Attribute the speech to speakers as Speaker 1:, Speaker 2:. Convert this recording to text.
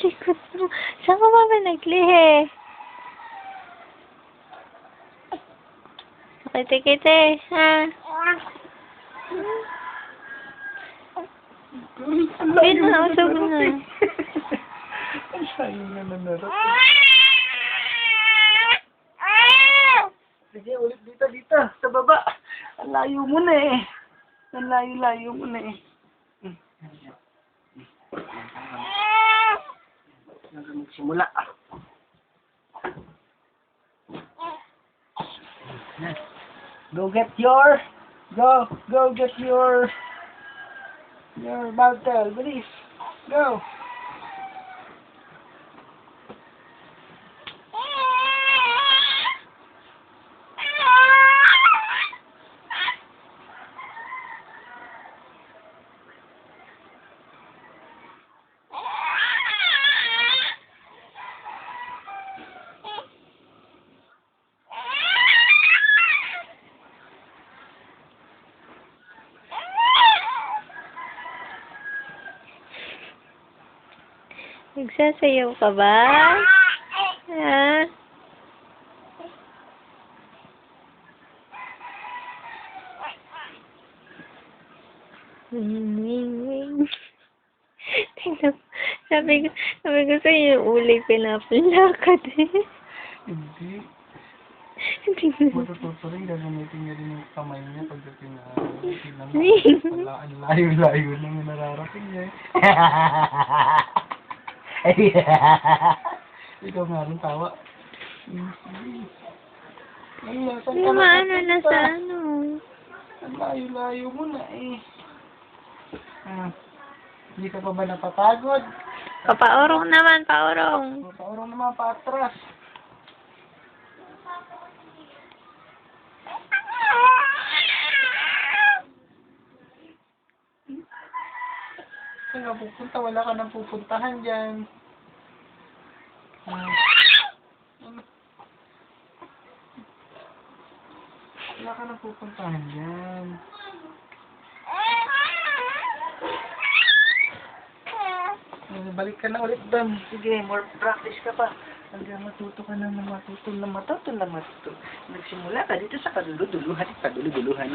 Speaker 1: Likod mo. Saan ka ba naglihi? Kite-kite, ha? Wait na, usog na.
Speaker 2: Ang sayo na nanarap. Sige, ulit dito, sa baba. Ang layo mo na eh. Ang layo-layo mo na eh. Magsimula. Go get your bottle, bilis. Go.
Speaker 1: Nagsasayaw ka ba? Ha? Wing. Tingnan, sabi ko sa'yo yung ulay pinapalakad eh.
Speaker 2: Hindi.
Speaker 1: Tingnan.
Speaker 2: Matututo rin, gagamitin niya rin yung kamay niya pagdating na
Speaker 1: Wing.
Speaker 2: wala, ang layo-layo na yung nararating niya eh. Ikaw nga rin tawa.
Speaker 1: Lumaano na sa ano.
Speaker 2: Ang layo-layo mo na eh. Hindi ka pa ba napapagod?
Speaker 1: Papaorong naman, paorong.
Speaker 2: Paorong naman paatras. Saan ka pupunta? Wala ka nang pupuntahan dyan. Wala ka nang pupuntahan dyan. Balik ka na ulit doon. Sige, more practice ka pa. Hanggang matuto ka na matuto. Nagsimula ka dito sa kaduluduluhan.